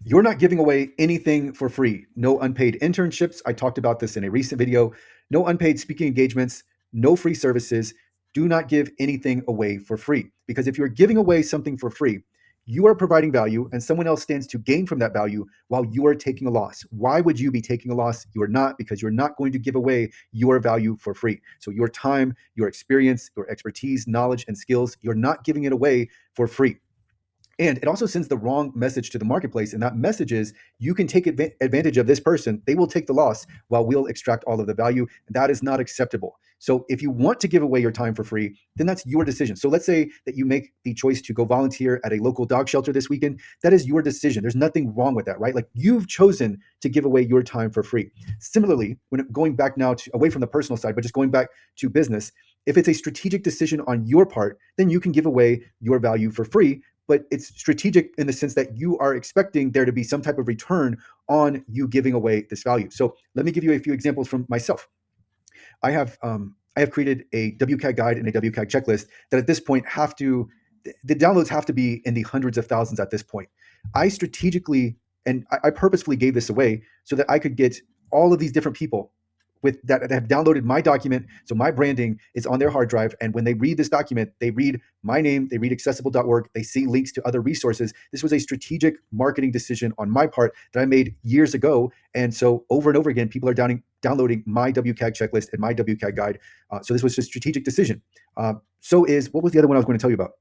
You're not giving away anything for free. No unpaid internships. I talked about this in a recent video. No unpaid speaking engagements, no free services. Do not give anything away for free. Because if you're giving away something for free, you are providing value and someone else stands to gain from that value while you are taking a loss. Why would you be taking a loss? You are not, because you're not going to give away your value for free. So your time, your experience, your expertise, knowledge, and skills, you're not giving it away for free. And it also sends the wrong message to the marketplace. And that message is you can take advantage of this person. They will take the loss while we'll extract all of the value. That is not acceptable. So if you want to give away your time for free, then that's your decision. So let's say that you make the choice to go volunteer at a local dog shelter this weekend. That is your decision. There's nothing wrong with that, right? Like you've chosen to give away your time for free. Similarly, when going back now to away from the personal side, but just going back to business, if it's a strategic decision on your part, then you can give away your value for free, but it's strategic in the sense that you are expecting there to be some type of return on you giving away this value. So let me give you a few examples from myself. I have created a WCAG guide and a WCAG checklist that at this point have to the downloads have to be in the hundreds of thousands at this point. I strategically and I purposefully gave this away so that I could get all of these different people with that have downloaded my document. So my branding is on their hard drive. And when they read this document, they read my name, they read accessible.org, they see links to other resources. This was a strategic marketing decision on my part that I made years ago. And so over and over again, people are downloading my WCAG checklist and my WCAG guide. So this was a strategic decision. What was the other one I was going to tell you about?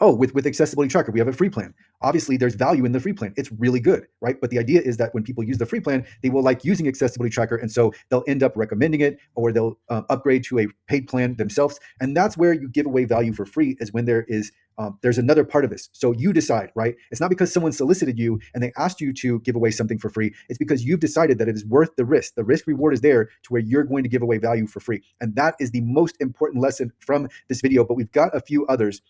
Oh, with accessibility tracker, we have a free plan. Obviously there's value in the free plan. It's really good, right? But the idea is that when people use the free plan, they will like using accessibility tracker, and so they'll end up recommending it, or they'll upgrade to a paid plan themselves. And that's where you give away value for free, is when there's another part of this. So you decide, right? It's not because someone solicited you and they asked you to give away something for free. It's because you've decided that it is worth the risk. The risk reward is there to where you're going to give away value for free. And that is the most important lesson from this video, but we've got a few others.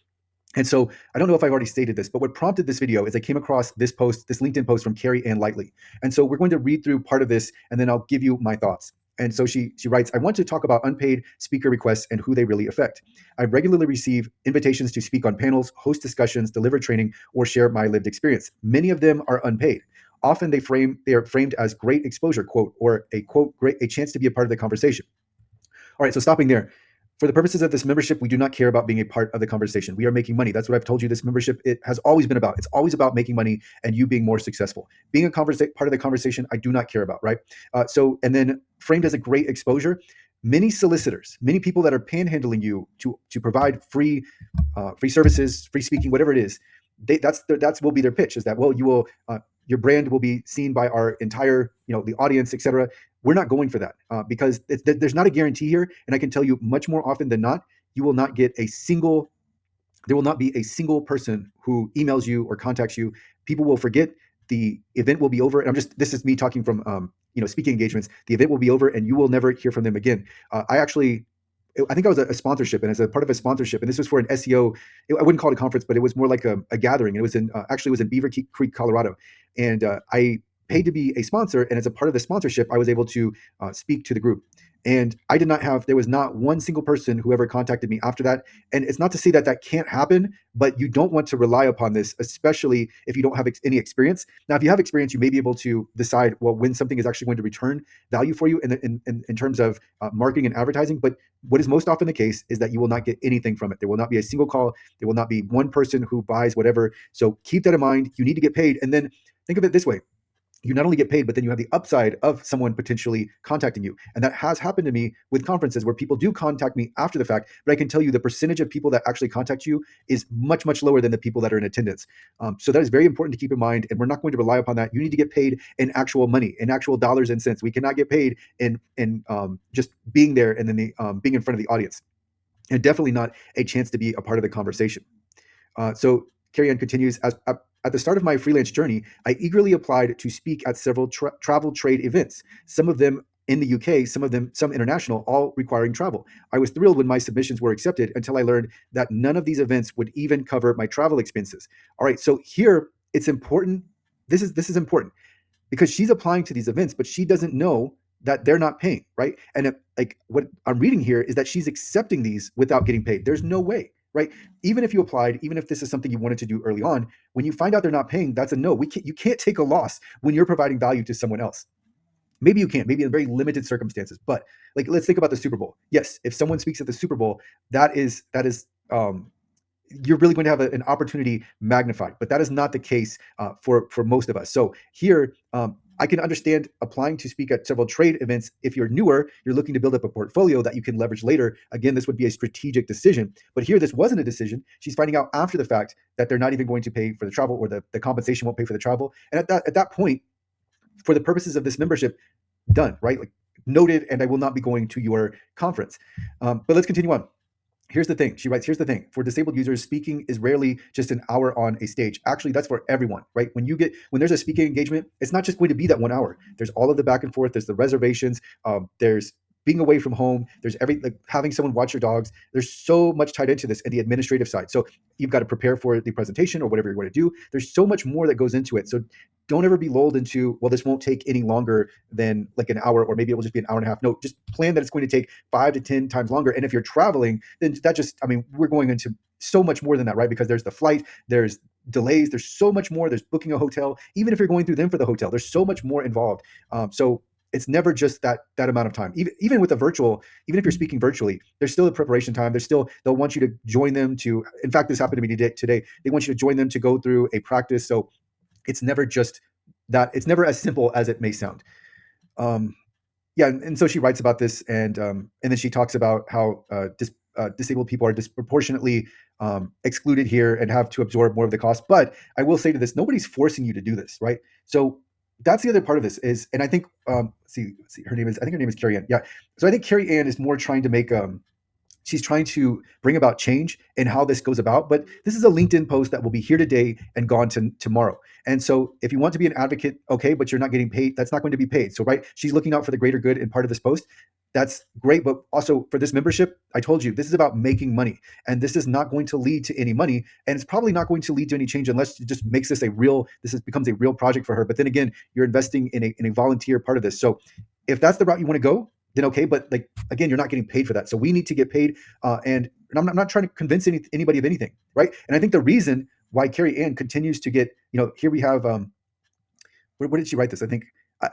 And so I don't know if I've already stated this, but what prompted this video is I came across this post, this LinkedIn post from Carrie Ann Lightly. And so we're going to read through part of this, and then I'll give you my thoughts. And so she writes, I want to talk about unpaid speaker requests and who they really affect. I regularly receive invitations to speak on panels, host discussions, deliver training, or share my lived experience. Many of them are unpaid. Often they are framed as great exposure, quote, or a quote, a chance to be a part of the conversation. All right, so stopping there. For the purposes of this membership, we do not care about being a part of the conversation. We are making money. That's what I've told you. This membership, it has always been about. It's always about making money and you being more successful. Being a part of the conversation, I do not care about, right? And then framed as a great exposure, many solicitors, many people that are panhandling you to provide free services, free speaking, whatever it is, that's will be their pitch, is that, well, you will your brand will be seen by our entire, the audience, etc. We're not going for that because there's not a guarantee here. And I can tell you much more often than not, you will not get there will not be a single person who emails you or contacts you. People will forget. The event will be over. And this is me talking from, speaking engagements. The event will be over and you will never hear from them again. I think I was a sponsorship, and as a part of a sponsorship, and this was for an SEO. I wouldn't call it a conference, but it was more like a gathering. And it was it was in Beaver Creek, Colorado, and I paid to be a sponsor. And as a part of the sponsorship, I was able to speak to the group. And there was not one single person who ever contacted me after that. And it's not to say that that can't happen, but you don't want to rely upon this, especially if you don't have any experience. Now, if you have experience, you may be able to decide, well, when something is actually going to return value for you in terms of marketing and advertising. But what is most often the case is that you will not get anything from it. There will not be a single call. There will not be one person who buys whatever. So keep that in mind. You need to get paid. And then think of it this way. You not only get paid, but then you have the upside of someone potentially contacting you. And that has happened to me with conferences where people do contact me after the fact, but I can tell you the percentage of people that actually contact you is much, much lower than the people that are in attendance. So that is very important to keep in mind. And we're not going to rely upon that. You need to get paid in actual money, in actual dollars and cents. We cannot get paid in just being there and then being in front of the audience. And definitely not a chance to be a part of the conversation. So Carrie Ann continues, at the start of my freelance journey, I eagerly applied to speak at several travel trade events, some of them in the UK, some international, all requiring travel. I was thrilled when my submissions were accepted until I learned that none of these events would even cover my travel expenses. All right, so here it's important. This is important because she's applying to these events, but she doesn't know that they're not paying, right? And like what I'm reading here is that she's accepting these without getting paid. There's no way. right? Even if you applied, even if this is something you wanted to do early on, when you find out they're not paying, that's a no. You can't take a loss when you're providing value to someone else. Maybe you can, maybe in very limited circumstances, but like let's think about the Super Bowl. Yes, if someone speaks at the Super Bowl, that is you're really going to have an opportunity magnified, but that is not the case for most of us. So here, I can understand applying to speak at several trade events. If you're newer, you're looking to build up a portfolio that you can leverage later. Again, this would be a strategic decision. But here, this wasn't a decision. She's finding out after the fact that they're not even going to pay for the travel, or the compensation won't pay for the travel. And at that point, for the purposes of this membership, done, right? Like noted, and I will not be going to your conference. But let's continue on. Here's the thing. She writes, here's the thing. For disabled users, speaking is rarely just an hour on a stage. Actually, that's for everyone, right? When there's a speaking engagement, it's not just going to be that 1 hour. There's all of the back and forth. There's the reservations. There's being away from home. There's like having someone watch your dogs. There's so much tied into this and the administrative side. So you've got to prepare for the presentation or whatever you're going to do. There's so much more that goes into it. So don't ever be lulled into, well, this won't take any longer than like an hour, or maybe it will just be an hour and a half. No, just plan that it's going to take 5 to 10 times longer. And if you're traveling, then we're going into so much more than that, right? Because there's the flight, there's delays, there's so much more. There's booking a hotel. Even if you're going through them for the hotel, there's so much more involved. So it's never just that amount of time. Even with a virtual, even if you're speaking virtually, there's still a preparation time. They'll want you to join them to. In fact, this happened to me today. They want you to join them to go through a practice. So it's never just that. It's never as simple as it may sound. Yeah, and so she writes about this, and then she talks about how disabled people are disproportionately excluded here and have to absorb more of the cost. But I will say to this, nobody's forcing you to do this, right? So that's the other part of this is, and I think let's see, I think her name is Carrie Ann. Yeah, so I think Carrie Ann is more trying to make she's trying to bring about change in how this goes about. But this is a LinkedIn post that will be here today and gone tomorrow. And so if you want to be an advocate, okay, but you're not getting paid, that's not going to be paid. So, right, she's looking out for the greater good in part of this post. That's great. But also for this membership, I told you, this is about making money. And this is not going to lead to any money. And it's probably not going to lead to any change unless it just makes this becomes a real project for her. But then again, you're investing in a volunteer part of this. So if that's the route you want to go, then okay. But like, again, you're not getting paid for that. So we need to get paid. And I'm not trying to convince anybody of anything, right? And I think the reason why Carrie Ann continues to get, here we have, where did she write this? I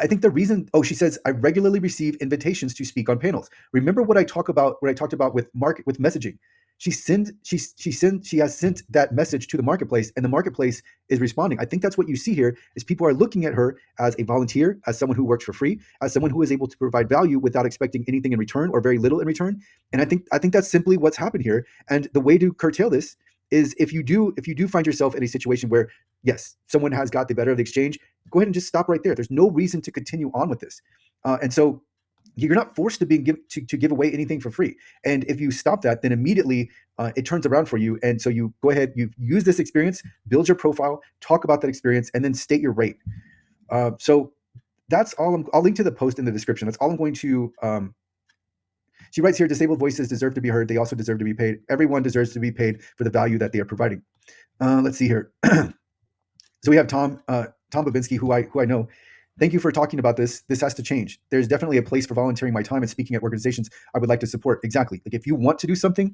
think the reason, she says, I regularly receive invitations to speak on panels. Remember what I talked about with messaging. She has sent that message to the marketplace, and the marketplace is responding. I think that's what you see here is people are looking at her as a volunteer, as someone who works for free, as someone who is able to provide value without expecting anything in return or very little in return. And I think that's simply what's happened here. And the way to curtail this is if you do find yourself in a situation where, yes, someone has got the better of the exchange, go ahead and just stop right there. There's no reason to continue on with this. And so you're not forced to give away anything for free. And if you stop that, then immediately it turns around for you. And so you go ahead, you use this experience, build your profile, talk about that experience, and then state your rate. So that's all. I'll link to the post in the description. That's all I'm going to. She writes here, disabled voices deserve to be heard. They also deserve to be paid. Everyone deserves to be paid for the value that they are providing. Let's see here. So we have Tom Babinski, who I know. Thank you for talking about this. This has to change. There's definitely a place for volunteering my time and speaking at organizations I would like to support. Exactly. Like if you want to do something,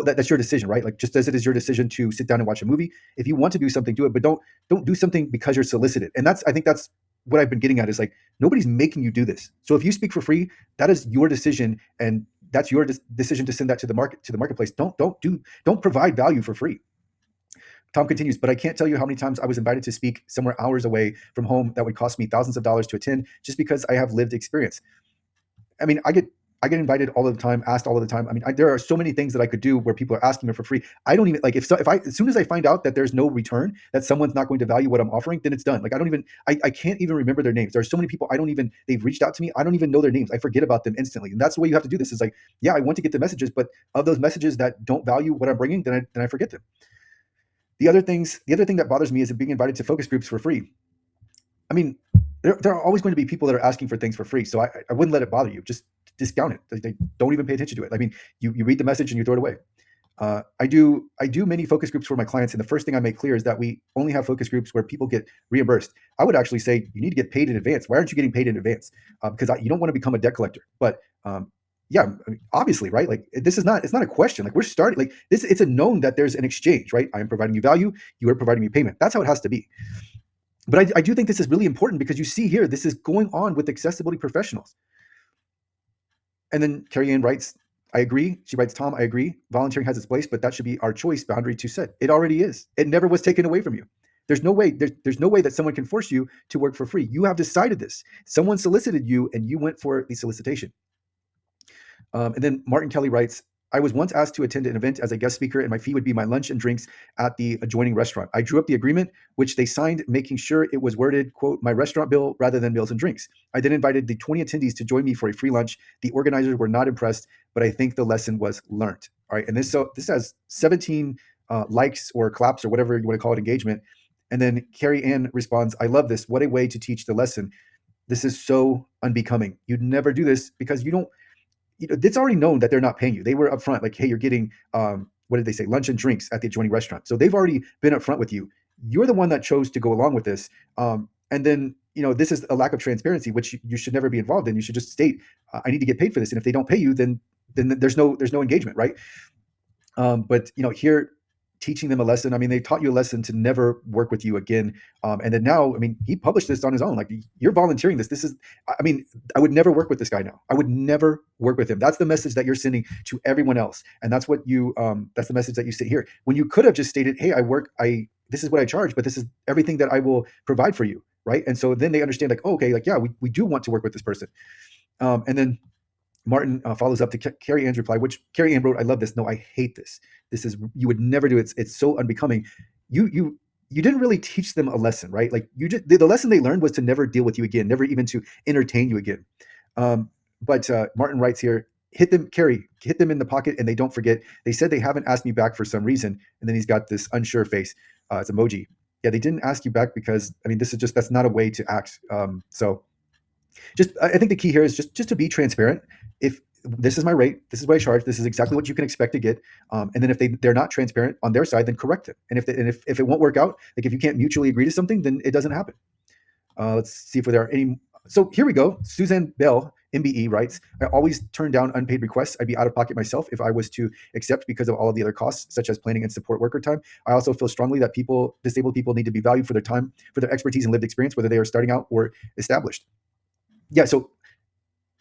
that's your decision, right? Like just as it is your decision to sit down and watch a movie. If you want to do something, do it, but don't do something because you're solicited. And I think that's what I've been getting at is like, nobody's making you do this. So if you speak for free, that is your decision. And that's your decision to send that to the marketplace. Don't provide value for free. Tom continues, but I can't tell you how many times I was invited to speak somewhere hours away from home that would cost me thousands of dollars to attend just because I have lived experience. I mean, I get invited all the time, asked all of the time. I mean, there are so many things that I could do where people are asking me for free. I don't even like as soon as I find out that there's no return, that someone's not going to value what I'm offering, then it's done. Like I can't even remember their names. There are so many people they've reached out to me. I don't even know their names. I forget about them instantly. And that's the way you have to do this. Is like, yeah, I want to get the messages, but of those messages that don't value what I'm bringing, then I forget them. The other thing that bothers me is being invited to focus groups for free. I mean, there are always going to be people that are asking for things for free. So I wouldn't let it bother you. Just discount it. They don't even pay attention to it. I mean, you read the message and you throw it away. I do many focus groups for my clients. And the first thing I make clear is that we only have focus groups where people get reimbursed. I would actually say you need to get paid in advance. Why aren't you getting paid in advance? Because you don't want to become a debt collector. But Yeah, I mean, obviously, right? Like this is not, it's not a question. Like we're starting like this, it's a known that there's an exchange, right? I am providing you value, you are providing me payment. That's how it has to be. But I do think this is really important because you see here, this is going on with accessibility professionals. And then Carrie Ann writes, I agree. She writes, Tom, I agree. Volunteering has its place, but that should be our choice boundary to set. It already is. It never was taken away from you. There's no way, there's no way that someone can force you to work for free. You have decided this. Someone solicited you and you went for the solicitation. And then Martin Kelly writes, I was once asked to attend an event as a guest speaker, and my fee would be my lunch and drinks at the adjoining restaurant. I drew up the agreement, which they signed, making sure it was worded, quote, my restaurant bill rather than meals and drinks. I then invited the 20 attendees to join me for a free lunch. The organizers were not impressed, but I think the lesson was learned. All right. And this has 17 likes or claps or whatever you want to call it, engagement. And then Carrie Ann responds, I love this. What a way to teach the lesson. This is so unbecoming. You'd never do this because you don't, it's already known that they're not paying you. They were upfront, like, hey, you're getting what did they say, lunch and drinks at the adjoining restaurant. So they've already been upfront with you. You're the one that chose to go along with this, and then this is a lack of transparency, which you should never be involved in. You should just state, I need to get paid for this, and if they don't pay you, then there's no engagement, right? But here, teaching them a lesson. I mean, they taught you a lesson to never work with you again. And then now, I mean, he published this on his own. Like, you're volunteering this. This is, I mean, I would never work with this guy now. I would never work with him. That's the message that you're sending to everyone else, and that's what that's the message that you say here. When you could have just stated, "Hey, this is what I charge, but this is everything that I will provide for you," right? And so then they understand, like, oh, okay, like, yeah, we do want to work with this person. And then Martin follows up to Carrie Ann's reply, which Carrie Ann wrote, I love this. No, I hate this. This is, you would never do it. It's so unbecoming. You didn't really teach them a lesson, right? Like, the lesson they learned was to never deal with you again, never even to entertain you again. But Martin writes here, Carrie, hit them in the pocket and they don't forget. They said they haven't asked me back for some reason. And then he's got this unsure face. It's emoji. Yeah, they didn't ask you back because, I mean, that's not a way to act. So just, I think the key here is just to be transparent. If this is my rate, this is what I charge, this is exactly what you can expect to get. And then if they're not transparent on their side, then correct it. And if it won't work out, like if you can't mutually agree to something, then it doesn't happen. Let's see if there are any. So here we go. Suzanne Bell, MBE, writes, I always turn down unpaid requests. I'd be out of pocket myself if I was to accept because of all of the other costs, such as planning and support worker time. I also feel strongly that disabled people need to be valued for their time, for their expertise and lived experience, whether they are starting out or established. Yeah, so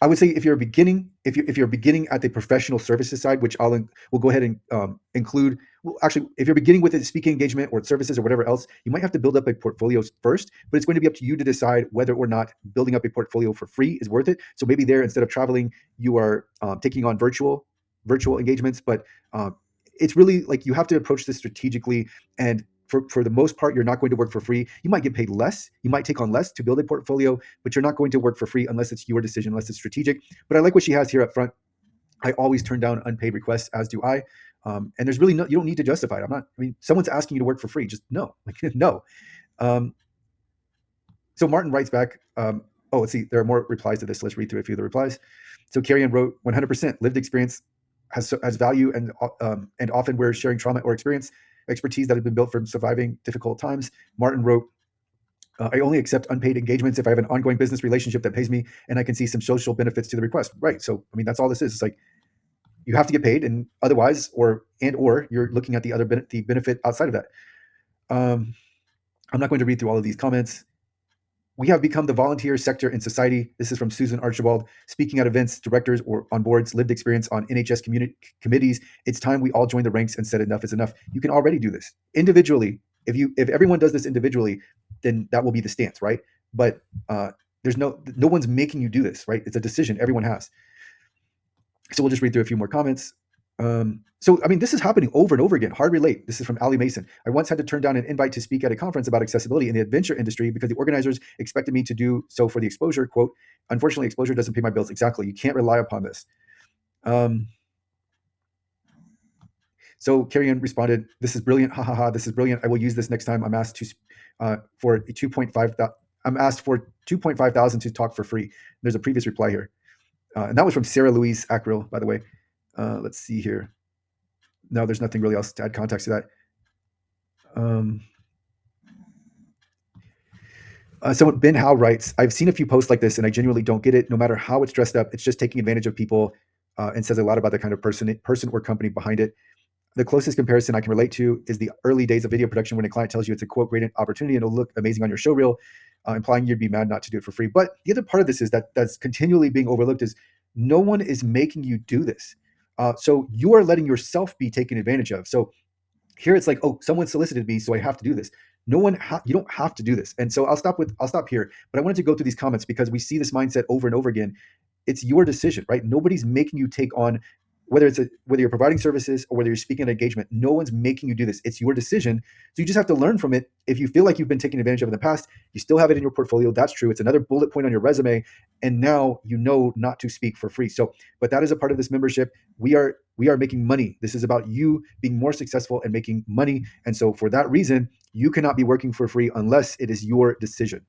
I would say if you're beginning, if you're beginning at the professional services side, which we'll go ahead and include. Well, actually, if you're beginning with a speaking engagement or services or whatever else, you might have to build up a portfolio first. But it's going to be up to you to decide whether or not building up a portfolio for free is worth it. So maybe there, instead of traveling, you are taking on virtual engagements. But it's really like you have to approach this strategically. And for the most part, you're not going to work for free. You might get paid less. You might take on less to build a portfolio, but you're not going to work for free unless it's your decision, unless it's strategic. But I like what she has here up front. I always turn down unpaid requests, as do I. And there's really you don't need to justify it. I mean, someone's asking you to work for free. Just no, like, no. So Martin writes back, let's see, there are more replies to this. Let's read through a few of the replies. So Carrie Ann wrote, 100% lived experience has value, and often we're sharing trauma or expertise that has been built from surviving difficult times. Martin wrote, I only accept unpaid engagements if I have an ongoing business relationship that pays me and I can see some social benefits to the request. Right. So, I mean, that's all this is. It's like, you have to get paid, and otherwise, or you're looking at the benefit outside of that. I'm not going to read through all of these comments. We have become the volunteer sector in society. This is from Susan Archibald, speaking at events, directors, or on boards, lived experience on NHS committees. It's time we all join the ranks and said enough is enough. You can already do this individually. If everyone does this individually, then that will be the stance, right? But there's no one's making you do this, right? It's a decision everyone has. So we'll just read through a few more comments. So, I mean, this is happening over and over again. Hard relate. This is from Ali Mason. I once had to turn down an invite to speak at a conference about accessibility in the adventure industry because the organizers expected me to do so for the exposure. Quote, unfortunately, exposure doesn't pay my bills. Exactly. You can't rely upon this. So Carrie Ann responded, this is brilliant. Ha ha ha. This is brilliant. I will use this next time I'm asked for 2.5. I'm asked for 2.5 thousand to talk for free. There's a previous reply here. And that was from Sarah Louise Acril, by the way. Let's see here. No, there's nothing really else to add context to that. Someone, Ben Howe writes, I've seen a few posts like this and I genuinely don't get it. No matter how it's dressed up, it's just taking advantage of people and says a lot about the kind of person or company behind it. The closest comparison I can relate to is the early days of video production when a client tells you it's a quote great opportunity and it'll look amazing on your show reel, implying you'd be mad not to do it for free. But the other part of this is that's continually being overlooked is no one is making you do this. So you are letting yourself be taken advantage of. So here it's like, oh, someone solicited me, so I have to do this. No one, you don't have to do this. And so I'll stop here. But I wanted to go through these comments because we see this mindset over and over again. It's your decision, right? Nobody's making you take on whether you're providing services or whether you're speaking at engagement. No one's making you do this. It's your decision. So you just have to learn from it. If you feel like you've been taken advantage of in the past, you still have it in your portfolio. That's true. It's another bullet point on your resume. And now you know not to speak for free. So, but that is a part of this membership. We are making money. This is about you being more successful and making money. And so for that reason, you cannot be working for free unless it is your decision.